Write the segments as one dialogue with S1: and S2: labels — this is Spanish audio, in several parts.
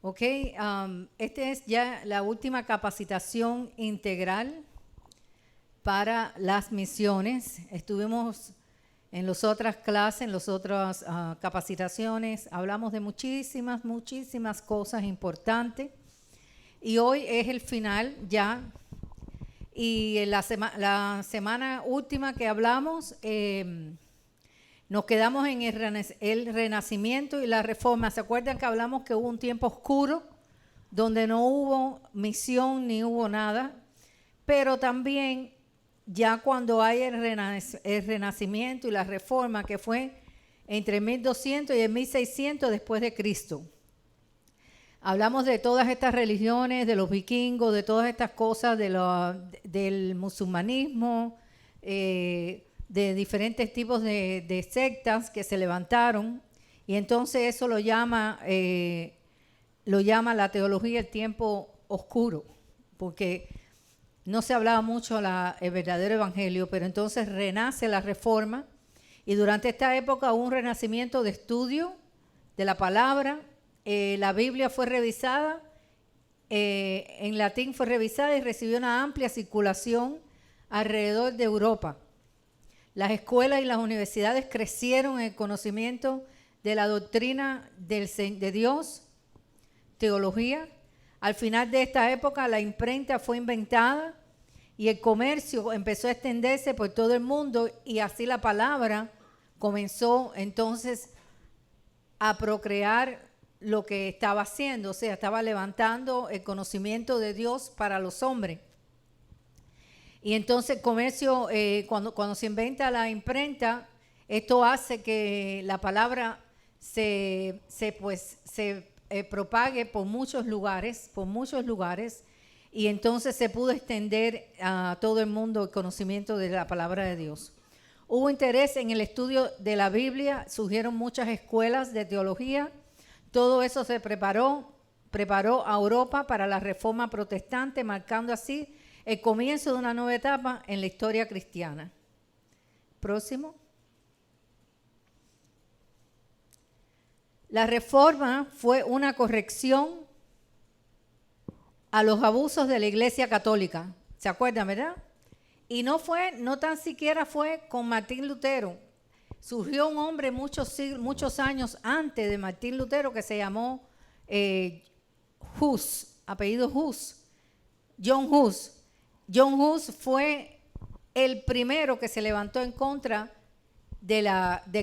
S1: Ok, esta es ya la última capacitación integral para las misiones. Estuvimos en las otras clases, en las otras capacitaciones, hablamos de muchísimas cosas importantes. Y hoy es el final ya. Y la semana última que hablamos, nos quedamos en el renacimiento y la reforma. ¿Se acuerdan que hablamos que hubo un tiempo oscuro donde no hubo misión ni hubo nada? Pero también ya cuando hay el renacimiento y la reforma, que fue entre 1200 y el 1600 después de Cristo. Hablamos de todas estas religiones, de los vikingos, de todas estas cosas, del musulmanismo, de diferentes tipos de sectas que se levantaron. Y entonces eso lo llama la teología el tiempo oscuro, porque no se hablaba mucho el verdadero evangelio, pero entonces renace la reforma. Y durante esta época hubo un renacimiento de estudio de la palabra. La Biblia fue revisada, en latín fue revisada y recibió una amplia circulación alrededor de Europa. Las escuelas y las universidades crecieron en el conocimiento de la doctrina de Dios, teología. Al final de esta época la imprenta fue inventada y el comercio empezó a extenderse por todo el mundo, y así la palabra comenzó entonces a procrear lo que estaba haciendo, o sea, estaba levantando el conocimiento de Dios para los hombres. Y entonces el comercio, cuando se inventa la imprenta, esto hace que la palabra se propague por muchos lugares, y entonces se pudo extender a todo el mundo el conocimiento de la palabra de Dios. Hubo interés en el estudio de la Biblia, surgieron muchas escuelas de teología. Todo eso se preparó a Europa para la reforma protestante, marcando así el comienzo de una nueva etapa en la historia cristiana. Próximo. La reforma fue una corrección a los abusos de la Iglesia Católica. ¿Se acuerdan, verdad? Y no tan siquiera fue con Martín Lutero. Surgió un hombre muchos años antes de Martín Lutero que se llamó Hus, apellido Hus, John Hus. John Hus fue el primero que se levantó en contra del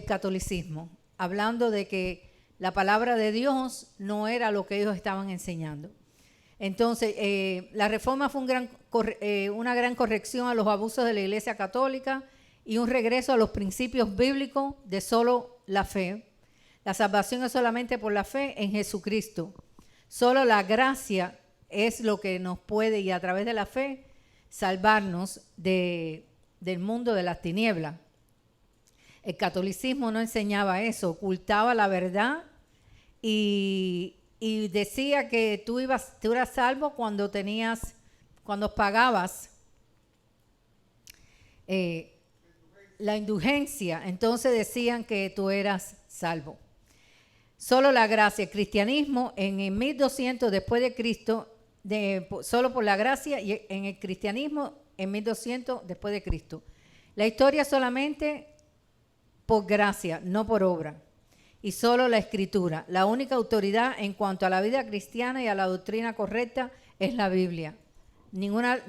S1: catolicismo, hablando de que la palabra de Dios no era lo que ellos estaban enseñando. Entonces, la reforma fue una gran corrección a los abusos de la Iglesia Católica y un regreso a los principios bíblicos de solo la fe. La salvación es solamente por la fe en Jesucristo. Solo la gracia es lo que nos puede, y a través de la fe, salvarnos del mundo de las tinieblas. El catolicismo no enseñaba eso, ocultaba la verdad y decía que tú eras salvo cuando pagabas la indulgencia. Entonces decían que tú eras salvo. Solo la gracia, el cristianismo en el 1200 después de Cristo, solo por la gracia, y en el cristianismo en 1200 después de Cristo. La historia solamente por gracia, no por obra. Y solo la Escritura. La única autoridad en cuanto a la vida cristiana y a la doctrina correcta es la Biblia. Ninguna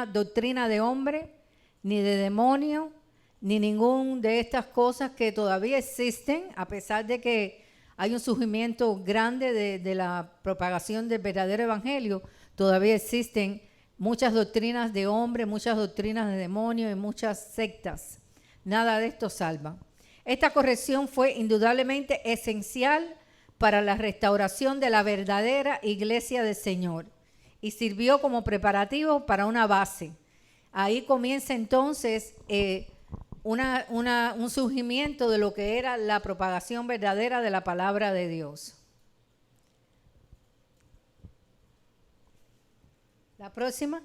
S1: doctrina de hombre, ni de demonio, ni ninguna de estas cosas que todavía existen, a pesar de que hay un surgimiento grande de la propagación del verdadero evangelio. Todavía existen muchas doctrinas de hombre, muchas doctrinas de demonio y muchas sectas. Nada de esto salva. Esta corrección fue indudablemente esencial para la restauración de la verdadera iglesia del Señor y sirvió como preparativo para una base. Ahí comienza entonces un surgimiento de lo que era la propagación verdadera de la palabra de Dios. La próxima.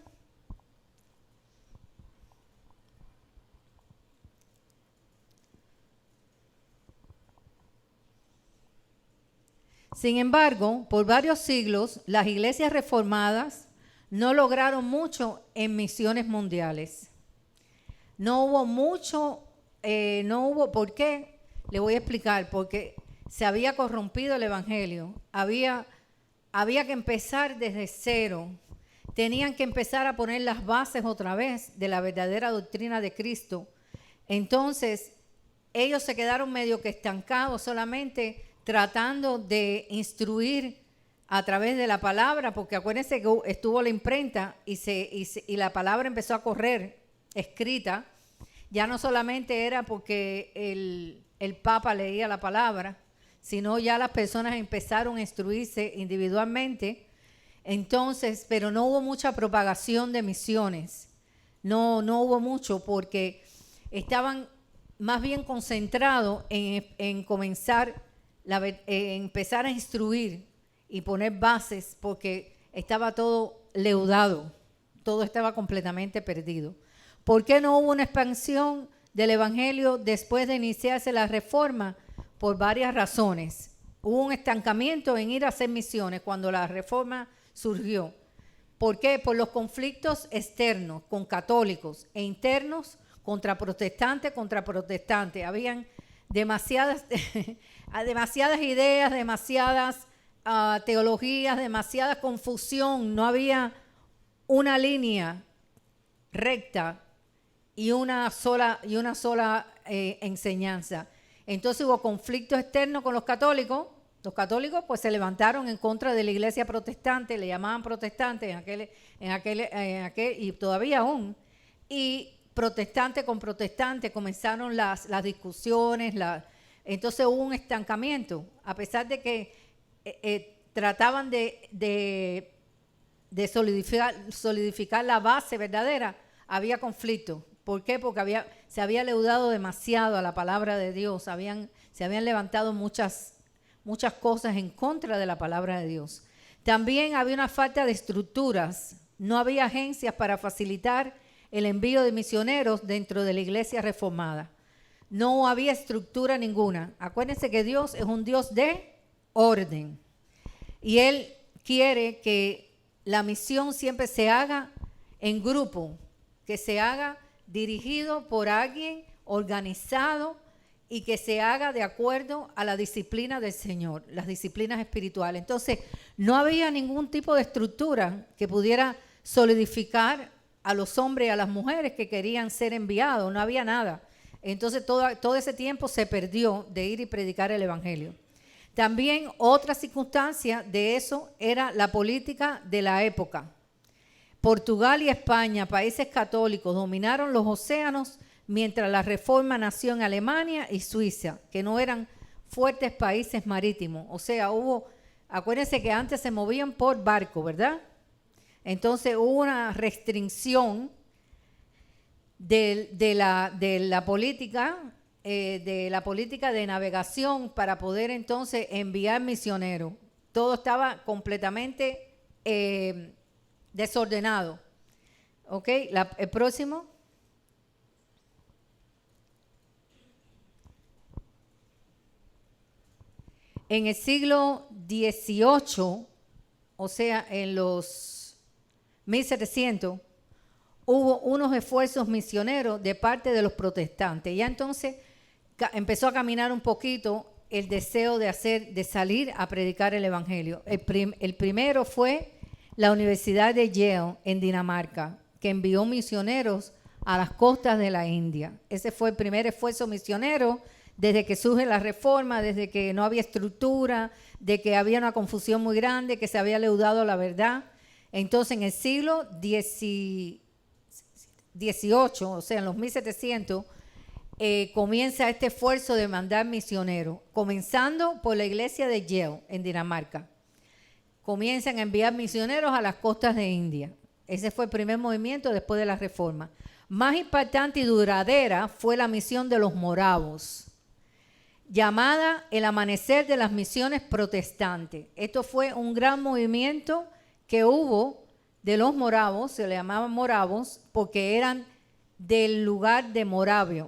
S1: Sin embargo, por varios siglos, las iglesias reformadas no lograron mucho en misiones mundiales. No hubo mucho, ¿por qué? Le voy a explicar, porque se había corrompido el evangelio, había que empezar desde cero, tenían que empezar a poner las bases otra vez de la verdadera doctrina de Cristo. Entonces, ellos se quedaron medio que estancados solamente tratando de instruir a través de la palabra, porque acuérdense que estuvo la imprenta y la palabra empezó a correr escrita. Ya no solamente era porque el Papa leía la palabra, sino ya las personas empezaron a instruirse individualmente. Entonces, pero no hubo mucha propagación de misiones. No hubo mucho porque estaban más bien concentrados en comenzar, empezar a instruir y poner bases, porque estaba todo leudado, todo estaba completamente perdido. ¿Por qué no hubo una expansión del evangelio después de iniciarse la reforma? Por varias razones. Hubo un estancamiento en ir a hacer misiones cuando la reforma surgió. ¿Por qué? Por los conflictos externos con católicos e internos contra protestantes. Habían demasiadas ideas, demasiadas teologías, demasiada confusión. No había una línea recta y una sola enseñanza. Entonces hubo conflictos externos con los católicos. Los católicos pues se levantaron en contra de la iglesia protestante, le llamaban protestantes en aquel y todavía aún. Y protestante con protestante comenzaron las discusiones, entonces hubo un estancamiento, a pesar de que trataban de solidificar la base verdadera, había conflicto. ¿Por qué? Porque se había leudado demasiado a la palabra de Dios, se habían levantado muchas cosas en contra de la palabra de Dios. También había una falta de estructuras, no había agencias para facilitar el envío de misioneros dentro de la iglesia reformada. No había estructura ninguna. Acuérdense que Dios es un Dios de orden y Él quiere que la misión siempre se haga en grupo, que se haga dirigido por alguien organizado y que se haga de acuerdo a la disciplina del Señor, las disciplinas espirituales. Entonces, no había ningún tipo de estructura que pudiera solidificar a los hombres y a las mujeres que querían ser enviados, no había nada. Entonces, todo ese tiempo se perdió de ir y predicar el evangelio. También otra circunstancia de eso era la política de la época. Portugal y España, países católicos, dominaron los océanos mientras la Reforma nació en Alemania y Suiza, que no eran fuertes países marítimos. O sea, acuérdense que antes se movían por barco, ¿verdad? Entonces hubo una restricción de la política de navegación para poder entonces enviar misioneros. Todo estaba completamente desordenado. ¿Ok? El próximo. En el siglo XVIII, o sea, en los 1700, hubo unos esfuerzos misioneros de parte de los protestantes. Ya entonces empezó a caminar un poquito el deseo de salir a predicar el evangelio. El primero fue la Universidad de Yale en Dinamarca, que envió misioneros a las costas de la India. Ese fue el primer esfuerzo misionero desde que surge la reforma, desde que no había estructura, de que había una confusión muy grande, que se había leudado la verdad. Entonces, en el siglo XVIII, o sea, en los 1700, comienza este esfuerzo de mandar misioneros, comenzando por la iglesia de Yale en Dinamarca. Comienzan a enviar misioneros a las costas de India. Ese fue el primer movimiento después de la reforma. Más impactante y duradera fue la misión de los moravos, llamada el amanecer de las misiones protestantes. Esto fue un gran movimiento que hubo de los moravos, se le llamaban moravos porque eran del lugar de Moravia,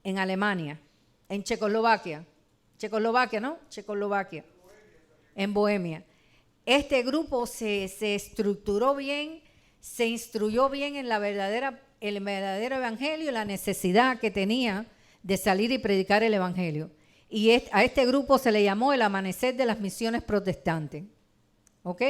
S1: en Alemania, en Checoslovaquia, ¿no? Checoslovaquia. en Bohemia. Este grupo se estructuró bien, se instruyó bien en el verdadero evangelio y la necesidad que tenía de salir y predicar el evangelio. Y a este grupo se le llamó el amanecer de las misiones protestantes. ¿Ok?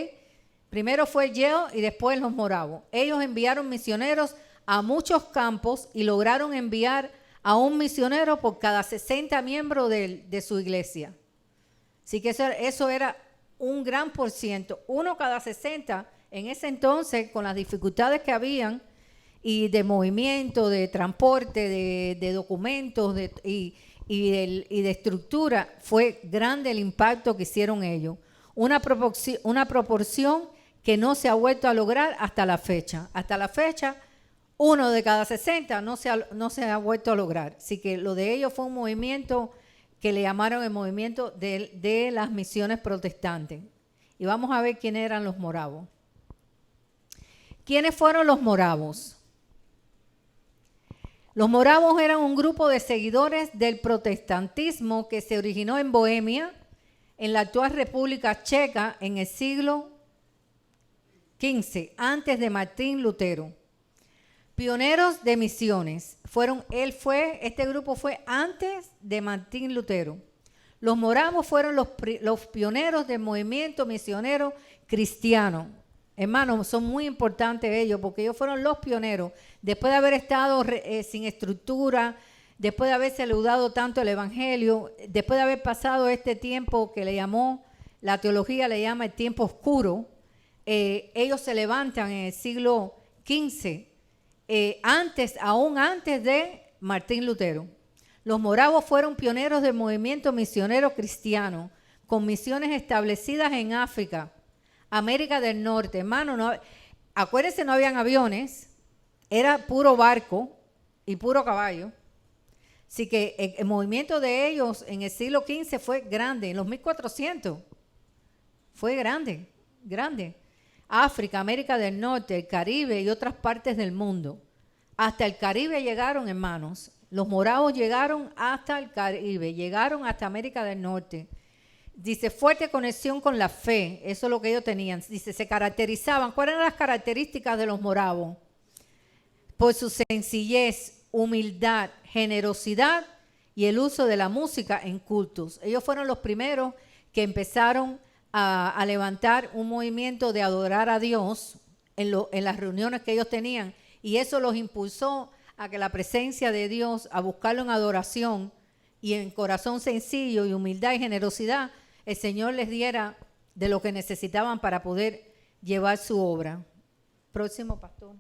S1: Primero fue Yale y después los moravos. Ellos enviaron misioneros a muchos campos y lograron enviar a un misionero por cada 60 miembros de su iglesia. Así que eso era un gran por ciento. Uno cada 60 en ese entonces, con las dificultades que habían y de movimiento, de transporte, de documentos y de estructura, fue grande el impacto que hicieron ellos. Una proporción que no se ha vuelto a lograr hasta la fecha. Hasta la fecha, uno de cada 60 no se ha vuelto a lograr. Así que lo de ellos fue un movimiento que le llamaron el movimiento de las misiones protestantes. Y vamos a ver quiénes eran los moravos. ¿Quiénes fueron los moravos? Los moravos eran un grupo de seguidores del protestantismo que se originó en Bohemia, en la actual República Checa, en el siglo XV, antes de Martín Lutero. Pioneros de misiones. Este grupo fue antes de Martín Lutero. Los moravos fueron los pioneros del movimiento misionero cristiano. Hermanos, son muy importantes ellos porque ellos fueron los pioneros. Después de haber estado sin estructura, después de haberse leudado tanto el evangelio, después de haber pasado este tiempo que la teología le llama el tiempo oscuro, ellos se levantan en el siglo XV, aún antes de Martín Lutero. Los moravos fueron pioneros del movimiento misionero cristiano, con misiones establecidas en África, América del Norte. Hermano, acuérdense, no habían aviones, era puro barco y puro caballo. Así que el movimiento de ellos en el siglo XV fue grande, en los 1400 fue grande. África, América del Norte, el Caribe y otras partes del mundo. Hasta el Caribe llegaron, hermanos. Los moravos llegaron hasta el Caribe, llegaron hasta América del Norte. Dice, fuerte conexión con la fe, eso es lo que ellos tenían. Dice, se caracterizaban. ¿Cuáles eran las características de los moravos? Por su sencillez, humildad, generosidad y el uso de la música en cultos. Ellos fueron los primeros que empezaron a levantar un movimiento de adorar a Dios en las reuniones que ellos tenían, y eso los impulsó a que la presencia de Dios, a buscarlo en adoración y en corazón sencillo y humildad y generosidad, el Señor les diera de lo que necesitaban para poder llevar su obra. Próximo, pastor.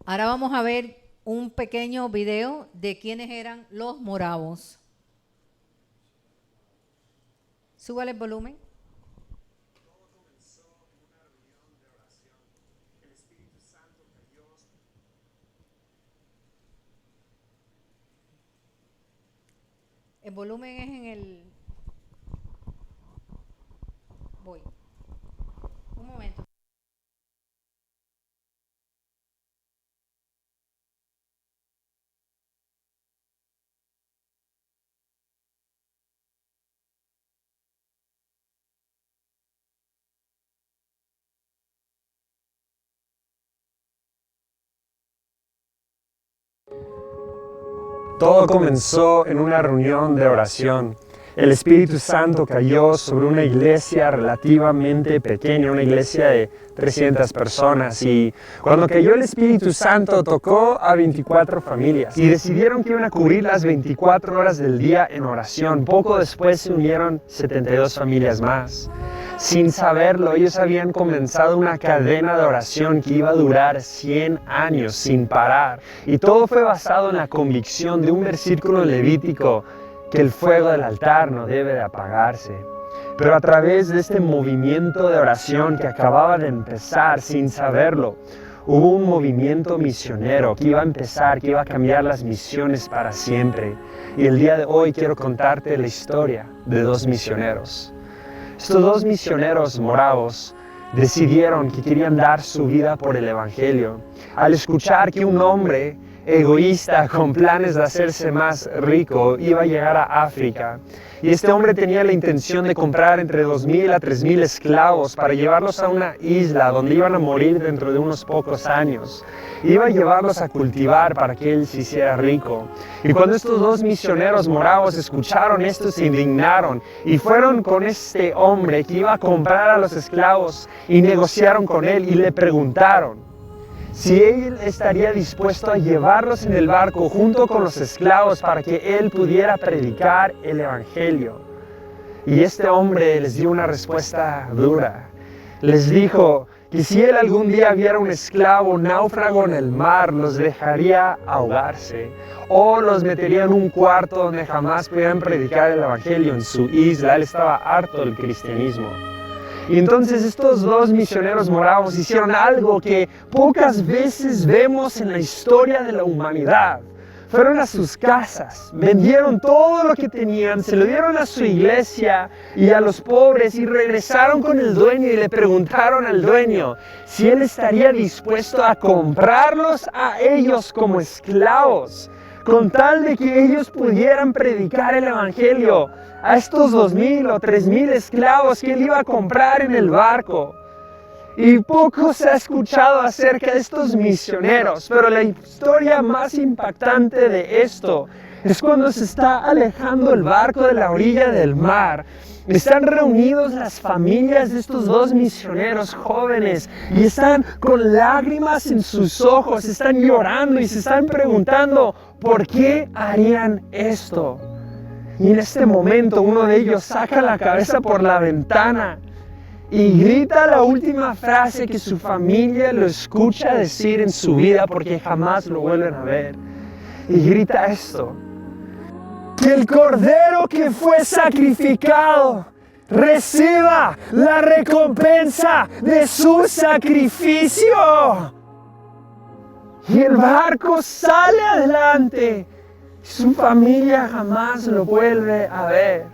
S1: Ahora vamos a ver un pequeño video de quiénes eran los moravos. Súbale el volumen.
S2: Todo comenzó en una reunión de oración. El Espíritu Santo cayó.
S1: El volumen es en el... Voy. Un momento.
S2: Todo comenzó en una reunión de oración. El Espíritu Santo cayó sobre una iglesia relativamente pequeña, una iglesia de 300 personas. Y cuando cayó el Espíritu Santo, tocó a 24 familias. Y decidieron que iban a cubrir las 24 horas del día en oración. Poco después se unieron 72 familias más. Sin saberlo, ellos habían comenzado una cadena de oración que iba a durar 100 años sin parar. Y todo fue basado en la convicción de un versículo levítico, que el fuego del altar no debe de apagarse. Pero a través de este movimiento de oración que acababa de empezar sin saberlo, hubo un movimiento misionero que iba a empezar, que iba a cambiar las misiones para siempre. Y el día de hoy quiero contarte la historia de dos misioneros. Estos dos misioneros moravos decidieron que querían dar su vida por el Evangelio. Al escuchar que un hombre egoísta con planes de hacerse más rico iba a llegar a África, Y este hombre tenía la intención de comprar entre 2,000 a 3,000 esclavos para llevarlos a una isla donde iban a morir dentro de unos pocos años. Iba a llevarlos a cultivar para que él se hiciera rico. Y cuando estos dos misioneros moravos escucharon esto, se indignaron y fueron con este hombre que iba a comprar a los esclavos y negociaron con él y le preguntaron si él estaría dispuesto a llevarlos en el barco junto con los esclavos para que él pudiera predicar el evangelio. Y este hombre les dio una respuesta dura. Les dijo que si él algún día viera un esclavo náufrago en el mar, los dejaría ahogarse o los metería en un cuarto donde jamás pudieran predicar el evangelio en su isla. Él estaba harto del cristianismo. Y entonces estos dos misioneros moravos hicieron algo que pocas veces vemos en la historia de la humanidad. Fueron a sus casas, vendieron todo lo que tenían, se lo dieron a su iglesia y a los pobres y regresaron con el dueño y le preguntaron al dueño si él estaría dispuesto a comprarlos a ellos como esclavos, con tal de que ellos pudieran predicar el evangelio a estos 2,000 o 3,000 esclavos que él iba a comprar en el barco. Y poco se ha escuchado acerca de estos misioneros, pero la historia más impactante de esto es cuando se está alejando el barco de la orilla del mar. Están reunidos las familias de estos dos misioneros jóvenes y están con lágrimas en sus ojos, están llorando y se están preguntando ¿por qué harían esto? Y en este momento uno de ellos saca la cabeza por la ventana y grita la última frase que su familia lo escucha decir en su vida porque jamás lo vuelven a ver. Y grita esto: que el cordero que fue sacrificado reciba la recompensa de su sacrificio. Y el barco sale adelante. Su familia jamás lo vuelve a ver.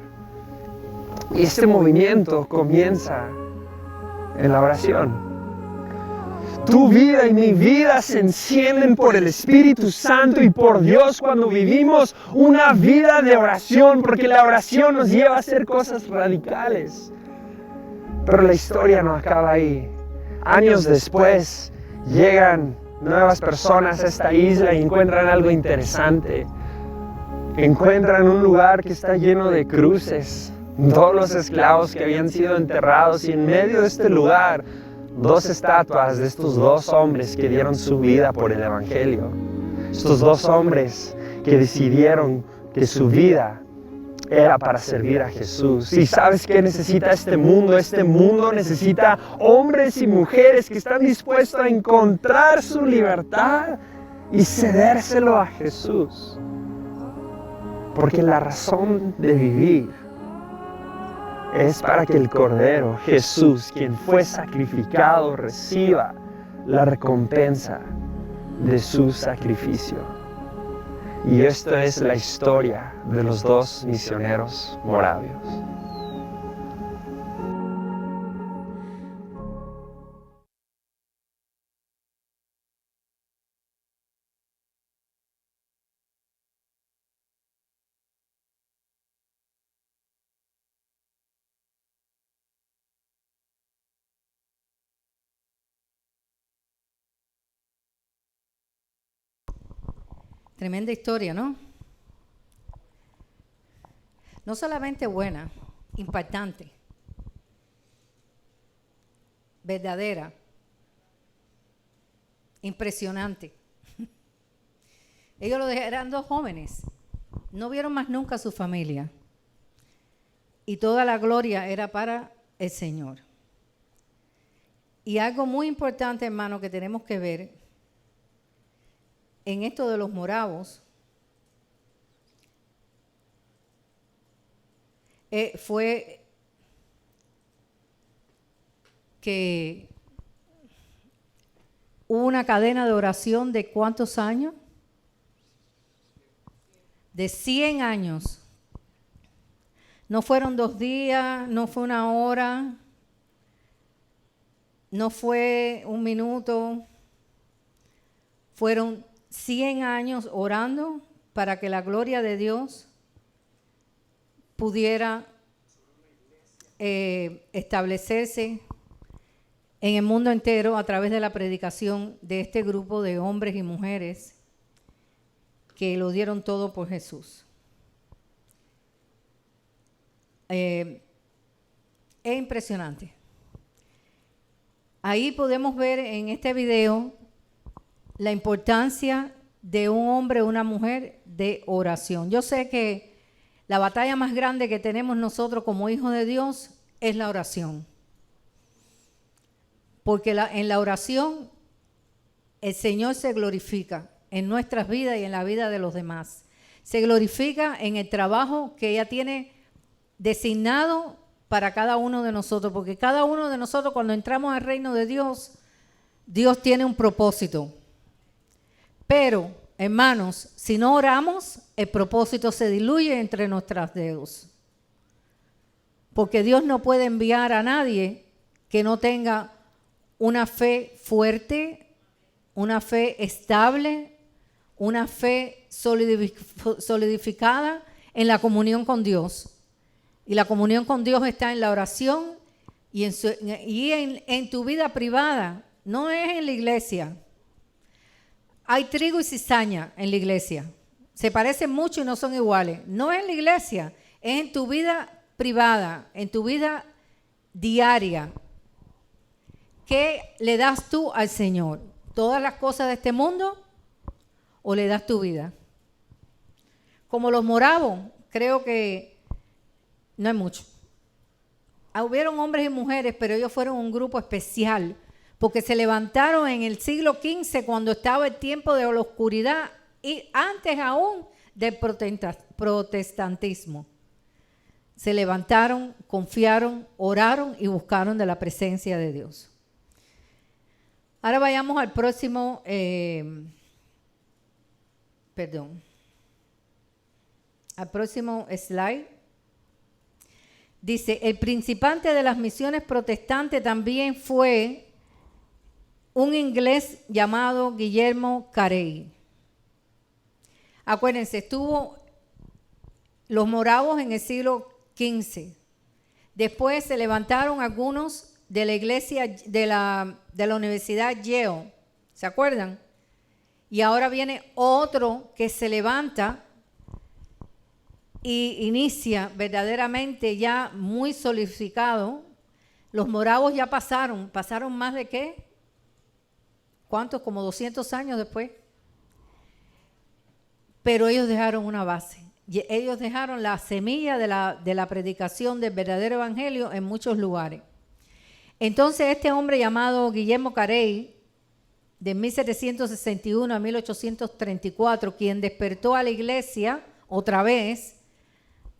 S2: Y este movimiento comienza en la oración. Tu vida y mi vida se encienden por el Espíritu Santo y por Dios cuando vivimos una vida de oración, porque la oración nos lleva a hacer cosas radicales. Pero la historia no acaba ahí. Años después llegan nuevas personas a esta isla y encuentran algo interesante. Encuentran un lugar que está lleno de cruces, todos los esclavos que habían sido enterrados, y en medio de este lugar dos estatuas de estos dos hombres que dieron su vida por el evangelio. Estos dos hombres que decidieron que su vida era para servir a Jesús. ¿Y sabes qué necesita este mundo? Este mundo necesita hombres y mujeres que están dispuestos a encontrar su libertad y cedérselo a Jesús. Porque la razón de vivir es para que el Cordero, Jesús, quien fue sacrificado, reciba la recompensa de su sacrificio. Y esto es la historia de los dos misioneros moravios.
S1: Tremenda historia, ¿no? No solamente buena, impactante, verdadera, impresionante. Ellos eran dos jóvenes, no vieron más nunca a su familia y toda la gloria era para el Señor. Y algo muy importante, hermano, que tenemos que ver en esto de los moravos fue que hubo una cadena de oración de ¿cuántos años? De 100 años. No fueron 2 días, no fue 1 hora, no fue 1 minuto, fueron 100 años orando para que la gloria de Dios pudiera establecerse en el mundo entero a través de la predicación de este grupo de hombres y mujeres que lo dieron todo por Jesús. Es impresionante. Ahí podemos ver en este video la importancia de un hombre o una mujer de oración. Yo sé que la batalla más grande que tenemos nosotros como hijos de Dios es la oración. Porque en la oración el Señor se glorifica en nuestras vidas y en la vida de los demás. Se glorifica en el trabajo que ella tiene designado para cada uno de nosotros, porque cada uno de nosotros cuando entramos al reino de Dios, Dios tiene un propósito. Pero, hermanos, si no oramos, el propósito se diluye entre nuestros dedos. Porque Dios no puede enviar a nadie que no tenga una fe fuerte, una fe estable, una fe solidificada en la comunión con Dios. Y la comunión con Dios está en la oración y en tu vida privada, no es en la iglesia. Hay trigo y cizaña en la iglesia. Se parecen mucho y no son iguales. No es en la iglesia, es en tu vida privada, en tu vida diaria. ¿Qué le das tú al Señor? ¿Todas las cosas de este mundo o le das tu vida? Como los moravos, creo que no hay mucho. Hubieron hombres y mujeres, pero ellos fueron un grupo especial, porque se levantaron en el siglo XV cuando estaba el tiempo de la oscuridad y antes aún del protestantismo. Se levantaron, confiaron, oraron y buscaron de la presencia de Dios. Ahora vayamos al próximo, al próximo slide. Dice, el principante de las misiones protestantes también fue un inglés llamado Guillermo Carey. Acuérdense, estuvo los moravos en el siglo XV. Después se levantaron algunos de la iglesia de la Universidad Yale. ¿Se acuerdan? Y ahora viene otro que se levanta y inicia verdaderamente ya muy solidificado. Los moravos ya pasaron más de ¿qué? ¿Cuántos? Como 200 años después. Pero ellos dejaron una base. Ellos dejaron la semilla de la predicación del verdadero evangelio en muchos lugares. Entonces este hombre llamado Guillermo Carey, de 1761 a 1834, quien despertó a la iglesia otra vez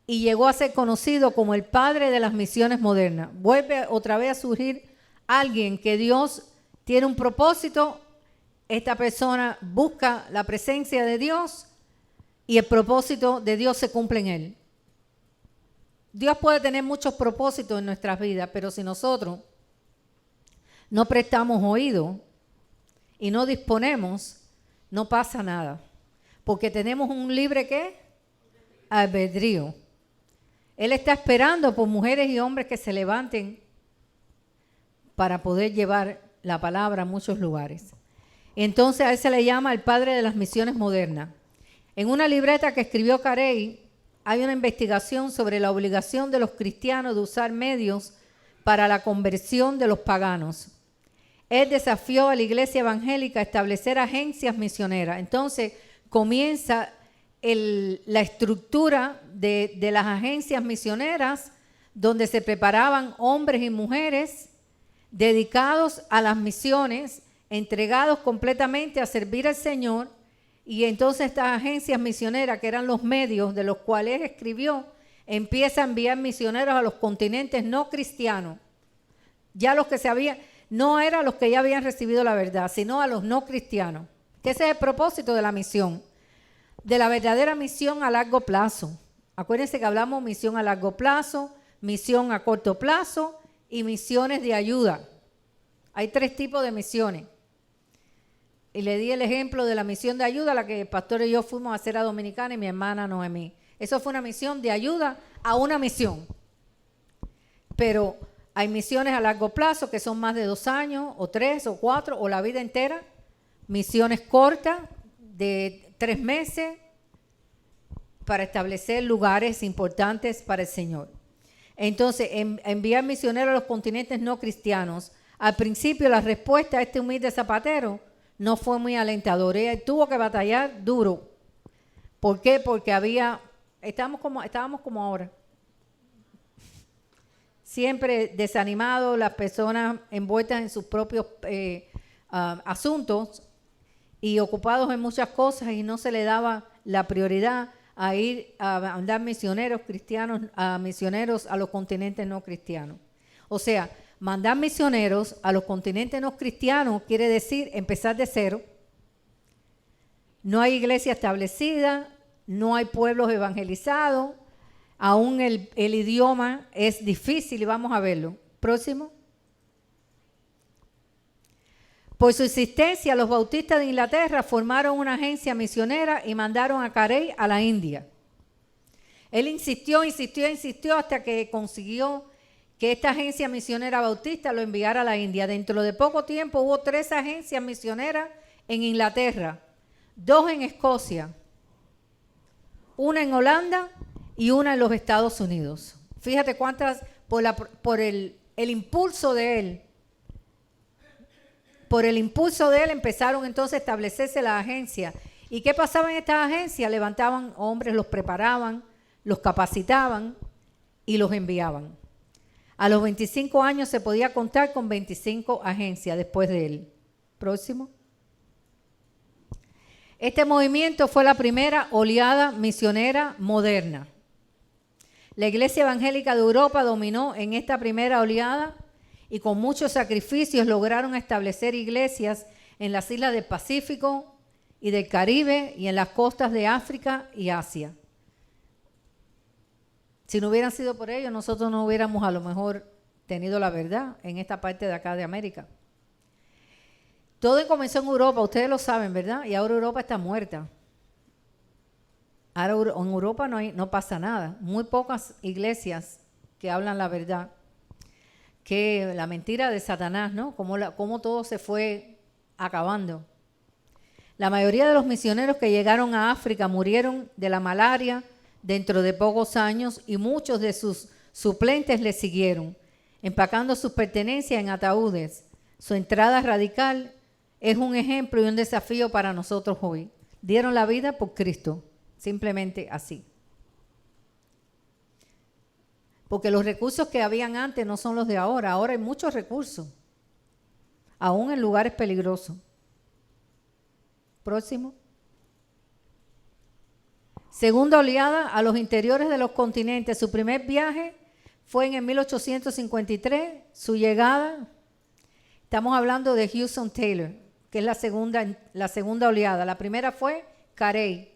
S1: y llegó a ser conocido como el padre de las misiones modernas. Vuelve otra vez a surgir alguien que Dios tiene un propósito, esta persona busca la presencia de Dios y el propósito de Dios se cumple en él. Dios puede tener muchos propósitos en nuestras vidas, pero si nosotros no prestamos oído y no disponemos, no pasa nada. Porque tenemos un libre ¿qué? Albedrío. Él está esperando por mujeres y hombres que se levanten para poder llevar la palabra a muchos lugares. Entonces a él se le llama el padre de las misiones modernas. En una libreta que escribió Carey hay una investigación sobre la obligación de los cristianos de usar medios para la conversión de los paganos. Él desafió a la iglesia evangélica a establecer agencias misioneras. Entonces comienza la estructura de las agencias misioneras donde se preparaban hombres y mujeres dedicados a las misiones, entregados completamente a servir al Señor. Y entonces estas agencias misioneras, que eran los medios de los cuales escribió, empieza a enviar misioneros a los continentes no cristianos. Ya los que no eran los que ya habían recibido la verdad, sino a los no cristianos. Que ese es el propósito de la misión, de la verdadera misión a largo plazo. Acuérdense que hablamos misión a largo plazo, misión a corto plazo y misiones de ayuda. Hay 3 tipos de misiones. Y le di el ejemplo de la misión de ayuda, la que el pastor y yo fuimos a hacer a Dominicana y mi hermana Noemí, Eso fue una misión de ayuda a una misión. Pero hay misiones a largo plazo que son más de 2 años, o 3, o 4, o la vida entera. Misiones cortas de 3 meses para establecer lugares importantes para el Señor. Entonces, enviar misioneros a los continentes no cristianos. Al principio la respuesta a este humilde zapatero no fue muy alentadora. Él tuvo que batallar duro. ¿Por qué? Porque estábamos como ahora. Siempre desanimados, las personas envueltas en sus propios asuntos y ocupados en muchas cosas, y no se le daba la prioridad a ir a mandar misioneros cristianos, a misioneros a los continentes no cristianos. O sea, mandar misioneros a los continentes no cristianos quiere decir empezar de cero. No hay iglesia establecida, no hay pueblos evangelizados, aún el idioma es difícil y vamos a verlo. Próximo. Por su insistencia, los bautistas de Inglaterra formaron una agencia misionera y mandaron a Carey a la India. Él insistió hasta que consiguió que esta agencia misionera bautista lo enviara a la India. Dentro de poco tiempo hubo 3 agencias misioneras en Inglaterra, 2 en Escocia, una en Holanda y una en los Estados Unidos. Fíjate cuántas, por el impulso de él. Por el impulso de él empezaron entonces a establecerse las agencias. ¿Y qué pasaba en estas agencias? Levantaban hombres, los preparaban, los capacitaban y los enviaban. A los 25 años se podía contar con 25 agencias después de él. Próximo. Este movimiento fue la primera oleada misionera moderna. La Iglesia Evangélica de Europa dominó en esta primera oleada y con muchos sacrificios lograron establecer iglesias en las islas del Pacífico y del Caribe y en las costas de África y Asia. Si no hubieran sido por ellos, nosotros no hubiéramos a lo mejor tenido la verdad en esta parte de acá de América. Todo comenzó en Europa, ustedes lo saben, ¿verdad? Y ahora Europa está muerta. Ahora en Europa no pasa nada. Muy pocas iglesias que hablan la verdad. Que la mentira de Satanás, ¿no? Cómo todo se fue acabando. La mayoría de los misioneros que llegaron a África murieron de la malaria dentro de pocos años y muchos de sus suplentes le siguieron, empacando sus pertenencias en ataúdes. Su entrada radical es un ejemplo y un desafío para nosotros hoy. Dieron la vida por Cristo, simplemente así. Porque los recursos que habían antes no son los de ahora. Ahora hay muchos recursos, aún en lugares peligrosos. Próximo. Segunda oleada a los interiores de los continentes. Su primer viaje fue en el 1853. Su llegada, estamos hablando de Hudson Taylor, que es la segunda oleada. La primera fue Carey,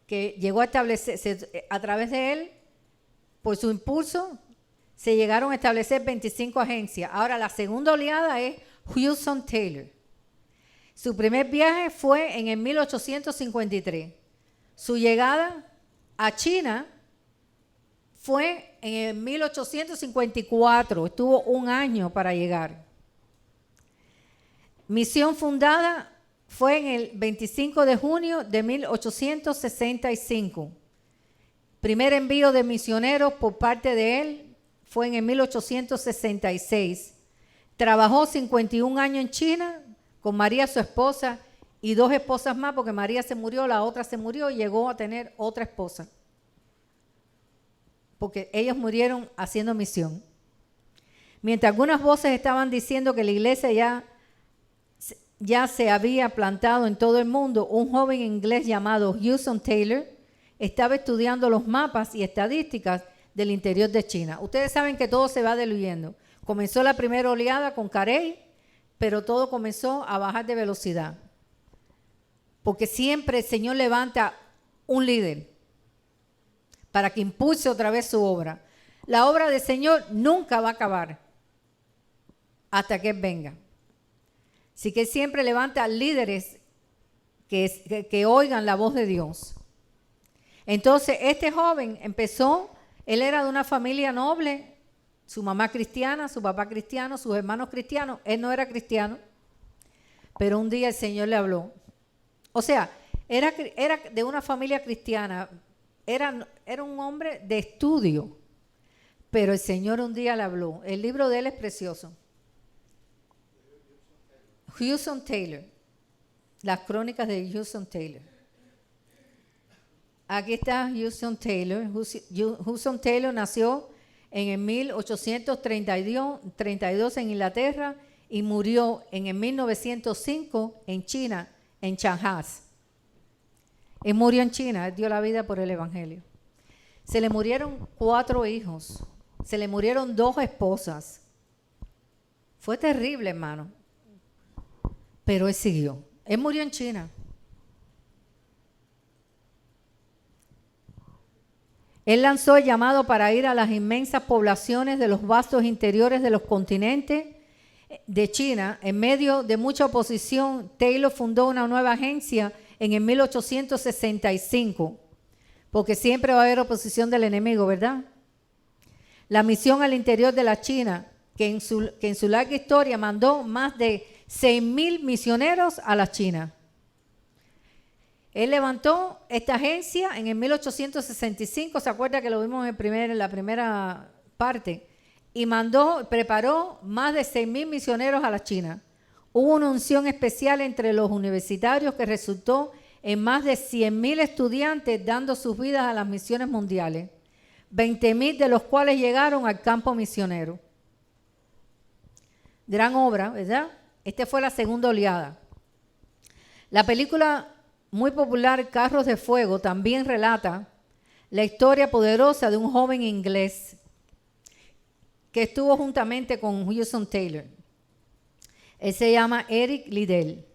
S1: que llegó a establecerse a través de él. Por su impulso, se llegaron a establecer 25 agencias. Ahora, la segunda oleada es Hudson Taylor. Su primer viaje fue en el 1853. Su llegada a China fue en el 1854. Estuvo 1 año para llegar. Misión fundada fue en el 25 de junio de 1865. Primer envío de misioneros por parte de él fue en el 1866. Trabajó 51 años en China con María, su esposa, y 2 esposas más, porque María se murió, la otra se murió y llegó a tener otra esposa. Porque ellos murieron haciendo misión. Mientras algunas voces estaban diciendo que la iglesia ya se había plantado en todo el mundo, un joven inglés llamado Hudson Taylor estaba estudiando los mapas y estadísticas del interior de China. Ustedes saben que todo se va diluyendo. Comenzó la primera oleada con Carey, pero todo comenzó a bajar de velocidad. Porque siempre el Señor levanta un líder para que impulse otra vez su obra. La obra del Señor nunca va a acabar hasta que Él venga. Así que Él siempre levanta líderes que oigan la voz de Dios. Entonces, este joven empezó, él era de una familia noble, su mamá cristiana, su papá cristiano, sus hermanos cristianos. Él no era cristiano, pero un día el Señor le habló. O sea, era de una familia cristiana, era un hombre de estudio, pero el Señor un día le habló. El libro de él es precioso. Hudson Taylor, las crónicas de Hudson Taylor. Aquí está Hudson Taylor. Hudson Taylor nació en el 1832 en Inglaterra y murió en el 1905 en China, en Shanghái. Él murió en China, él dio la vida por el Evangelio. Se le murieron 4 hijos, se le murieron 2 esposas. Fue terrible, hermano. Pero él siguió. Él murió en China. Él lanzó el llamado para ir a las inmensas poblaciones de los vastos interiores de los continentes de China. En medio de mucha oposición, Taylor fundó una nueva agencia en el 1865, porque siempre va a haber oposición del enemigo, ¿verdad? La misión al interior de la China, que en su larga historia mandó más de 6,000 misioneros a la China. Él levantó esta agencia en el 1865, ¿se acuerda que lo vimos en la primera parte? Y preparó más de 6,000 misioneros a la China. Hubo una unción especial entre los universitarios que resultó en más de 100,000 estudiantes dando sus vidas a las misiones mundiales, 20,000 de los cuales llegaron al campo misionero. Gran obra, ¿verdad? Esta fue la segunda oleada. La película muy popular Carros de Fuego también relata la historia poderosa de un joven inglés que estuvo juntamente con Hudson Taylor. Él se llama Eric Liddell,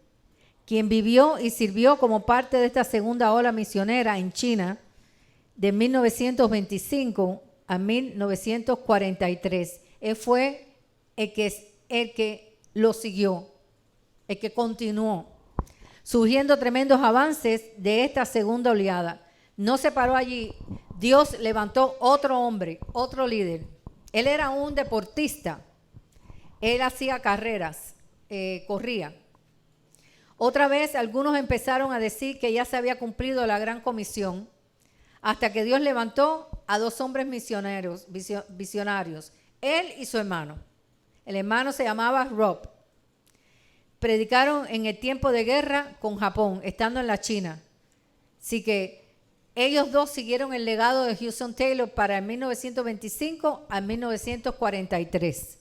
S1: quien vivió y sirvió como parte de esta segunda ola misionera en China de 1925 a 1943. Él fue el que lo siguió, el que continuó, surgiendo tremendos avances de esta segunda oleada. No se paró allí. Dios levantó otro hombre, otro líder. Él era un deportista. Él hacía carreras, corría. Otra vez algunos empezaron a decir que ya se había cumplido la gran comisión, hasta que Dios levantó a 2 hombres visionarios, él y su hermano. El hermano se llamaba Rob. Predicaron en el tiempo de guerra con Japón, estando en la China. Así que ellos 2 siguieron el legado de Hudson Taylor para el 1925 al 1943.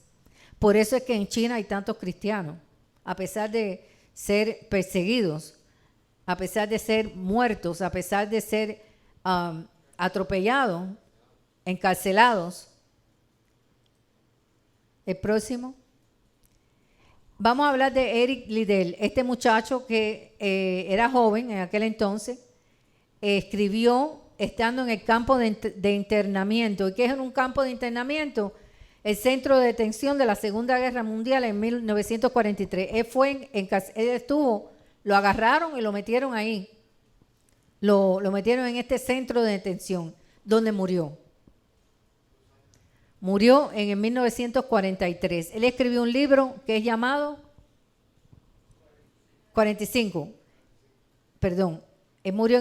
S1: Por eso es que en China hay tantos cristianos, a pesar de ser perseguidos, a pesar de ser muertos, a pesar de ser atropellados, encarcelados. El próximo. Vamos a hablar de Eric Liddell, este muchacho que era joven en aquel entonces, escribió estando en el campo de internamiento. ¿Y qué es un campo de internamiento? El centro de detención de la Segunda Guerra Mundial en 1943. Él estuvo, lo agarraron y lo metieron ahí. Lo metieron en este centro de detención, donde murió. Murió en el 1943. Él escribió un libro que es llamado 45. Perdón. Él murió,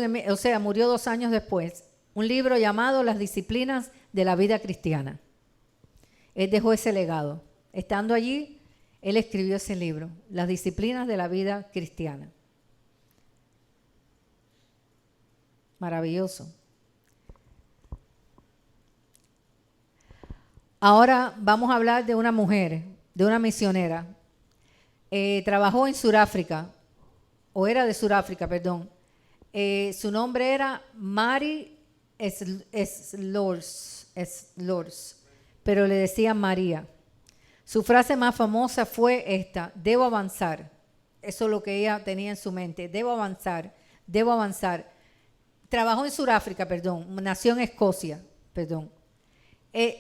S1: murió 2 años después. Un libro llamado Las disciplinas de la vida cristiana. Él dejó ese legado. Estando allí, él escribió ese libro, Las disciplinas de la vida cristiana. Maravilloso. Ahora vamos a hablar de una mujer, de una misionera. Trabajó en Sudáfrica, o era de Sudáfrica, perdón. Su nombre era Mary Slors, pero le decían María. Su frase más famosa fue esta: debo avanzar. Eso es lo que ella tenía en su mente. Debo avanzar, debo avanzar. Trabajó en Sudáfrica, perdón. Nació en Escocia, perdón.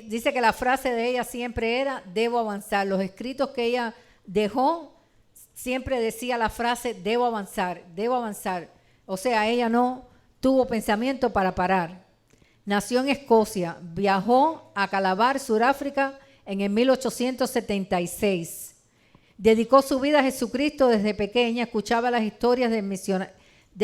S1: Dice que la frase de ella siempre era debo avanzar. Los escritos que ella dejó siempre decía la frase debo avanzar, debo avanzar. O sea, ella no tuvo pensamiento para parar. Nació en Escocia, viajó a Calabar, Sudáfrica, en el 1876. Dedicó su vida a Jesucristo desde pequeña, escuchaba las historias del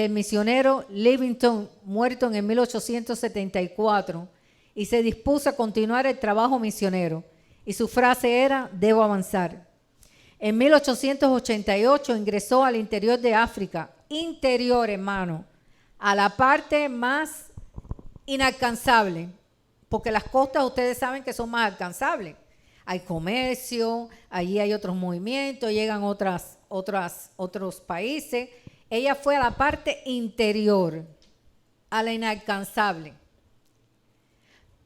S1: misionero Livingstone, muerto en el 1874, y se dispuso a continuar el trabajo misionero. Y su frase era: debo avanzar. En 1888 ingresó al interior de África, interior, hermano, a la parte más inalcanzable, porque las costas ustedes saben que son más alcanzables. Hay comercio, allí hay otros movimientos, llegan otros países. Ella fue a la parte interior, a la inalcanzable,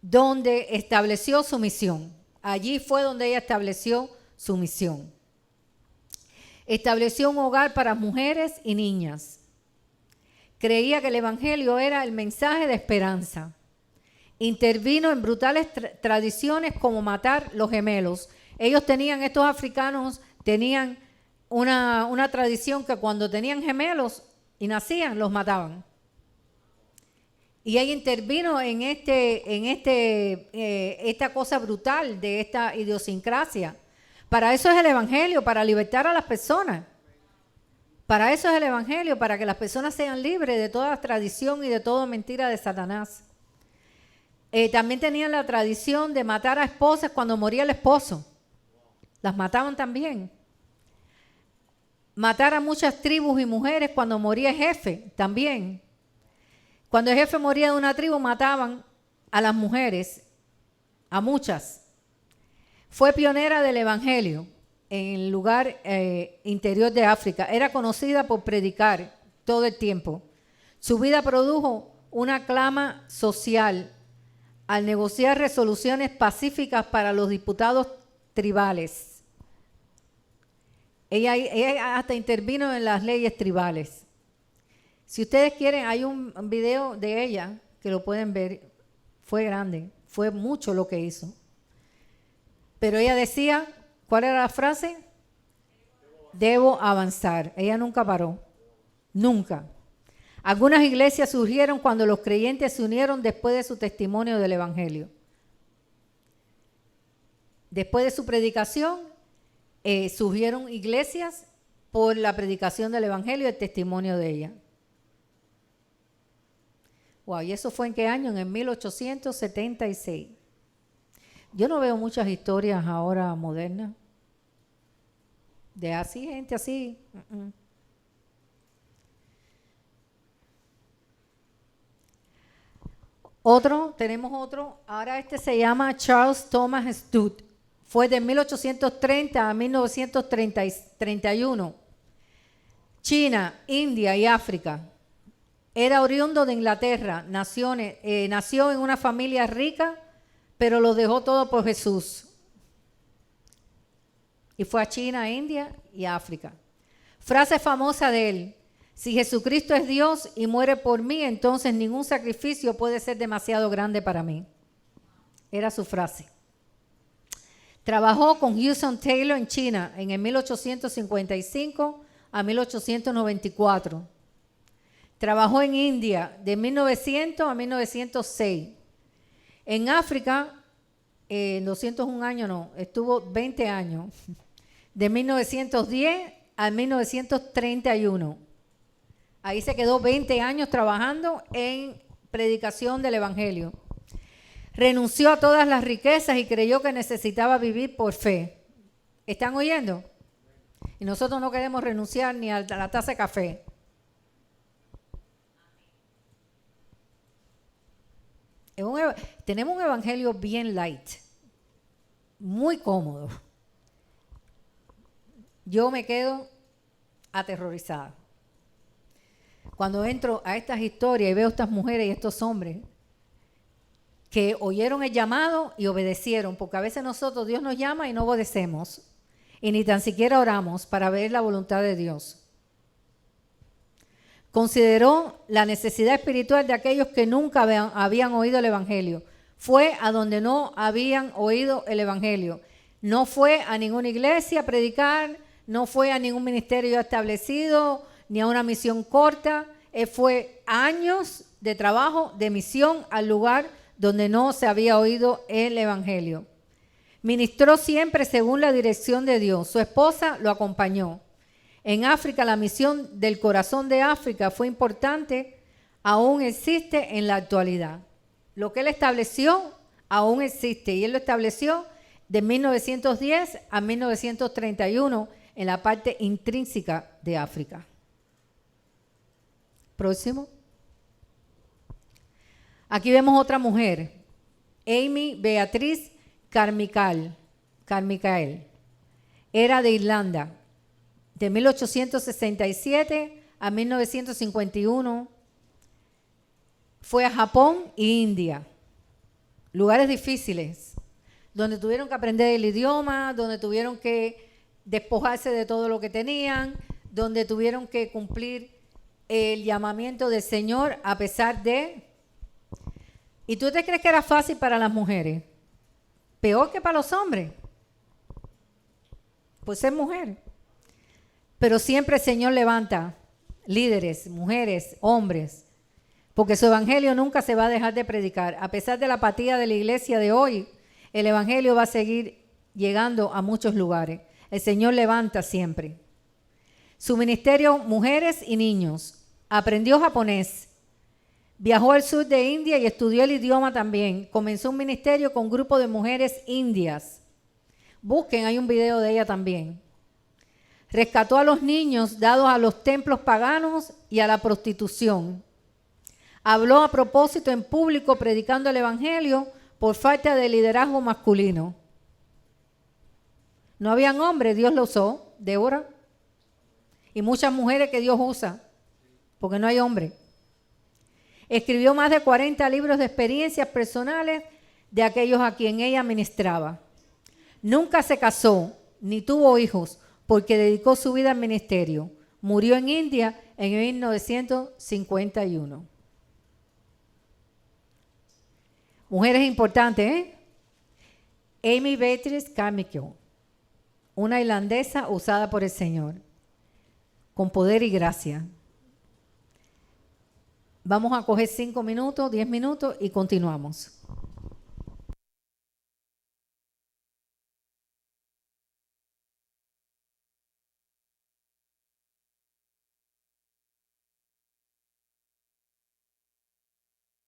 S1: donde estableció su misión. Allí fue donde ella estableció su misión. Estableció un hogar para mujeres y niñas. Creía que el evangelio era el mensaje de esperanza. Intervino en brutales tradiciones como matar los gemelos. Estos africanos tenían una tradición que cuando tenían gemelos y nacían, los mataban. Y ella intervino en esta cosa brutal de esta idiosincrasia. Para eso es el evangelio, para libertar a las personas. Para eso es el evangelio, para que las personas sean libres de toda tradición y de toda mentira de Satanás. También tenían la tradición de matar a esposas cuando moría el esposo. Las mataban también. Matar a muchas tribus y mujeres cuando moría el jefe también. Cuando el jefe moría de una tribu, mataban a las mujeres, a muchas. Fue pionera del evangelio en el lugar interior de África. Era conocida por predicar todo el tiempo. Su vida produjo una clama social al negociar resoluciones pacíficas para los diputados tribales. Ella hasta intervino en las leyes tribales. Si ustedes quieren, hay un video de ella que lo pueden ver. Fue grande, fue mucho lo que hizo. Pero ella decía, ¿cuál era la frase? Debo avanzar. Ella nunca paró, nunca. Algunas iglesias surgieron cuando los creyentes se unieron después de su testimonio del evangelio. Después de su predicación, surgieron iglesias por la predicación del evangelio y el testimonio de ella. Wow, ¿y eso fue en qué año? En el 1876. Yo no veo muchas historias ahora modernas de así, gente así. Tenemos otro. Ahora este se llama Charles Thomas Studd. Fue de 1830 a 1931. China, India y África. Era oriundo de Inglaterra, nació en una familia rica, pero lo dejó todo por Jesús. Y fue a China, India y África. Frase famosa de él: si Jesucristo es Dios y muere por mí, entonces ningún sacrificio puede ser demasiado grande para mí. Era su frase. Trabajó con Hudson Taylor en China en el 1855 a 1894. Trabajó en India de 1900 a 1906. En África, 201 años no, estuvo 20 años. De 1910 a 1931. Ahí se quedó 20 años trabajando en predicación del evangelio. Renunció a todas las riquezas y creyó que necesitaba vivir por fe. ¿Están oyendo? Y nosotros no queremos renunciar ni a la taza de café. Tenemos un evangelio bien light, muy cómodo. Yo me quedo aterrorizada cuando entro a estas historias y veo a estas mujeres y estos hombres que oyeron el llamado y obedecieron, porque a veces nosotros, Dios nos llama y no obedecemos, y ni tan siquiera oramos para ver la voluntad de Dios. Consideró la necesidad espiritual de aquellos que nunca habían oído el evangelio. Fue a donde no habían oído el evangelio. No fue a ninguna iglesia a predicar, no fue a ningún ministerio establecido, ni a una misión corta. Fue años de trabajo de misión al lugar donde no se había oído el evangelio. Ministró siempre según la dirección de Dios. Su esposa lo acompañó. En África, la misión del corazón de África fue importante, aún existe en la actualidad. Lo que él estableció aún existe y él lo estableció de 1910 a 1931 en la parte intrínseca de África. Próximo. Aquí vemos otra mujer, Amy Beatriz Carmichael. Era de Irlanda. De 1867 a 1951 fue a Japón e India. Lugares difíciles, donde tuvieron que aprender el idioma, donde tuvieron que despojarse de todo lo que tenían, donde tuvieron que cumplir el llamamiento del Señor a pesar de... ¿Y tú te crees que era fácil para las mujeres? Peor que para los hombres. Pues ser mujer. Pero siempre el Señor levanta líderes, mujeres, hombres, porque su evangelio nunca se va a dejar de predicar. A pesar de la apatía de la iglesia de hoy, el evangelio va a seguir llegando a muchos lugares. El Señor levanta siempre. Su ministerio, mujeres y niños. Aprendió japonés. Viajó al sur de India y estudió el idioma también. Comenzó un ministerio con un grupo de mujeres indias. Busquen, hay un video de ella también. Rescató a los niños dados a los templos paganos y a la prostitución. Habló a propósito en público predicando el evangelio por falta de liderazgo masculino. No habían hombres, Dios lo usó, Débora. Y muchas mujeres que Dios usa, porque no hay hombre. Escribió más de 40 libros de experiencias personales de aquellos a quien ella ministraba. Nunca se casó ni tuvo hijos porque dedicó su vida al ministerio. Murió en India en 1951. Mujeres importantes, ¿eh? Amy Beatriz Carmichael, una irlandesa usada por el Señor, con poder y gracia. Vamos a coger 5 minutos, 10 minutos y continuamos.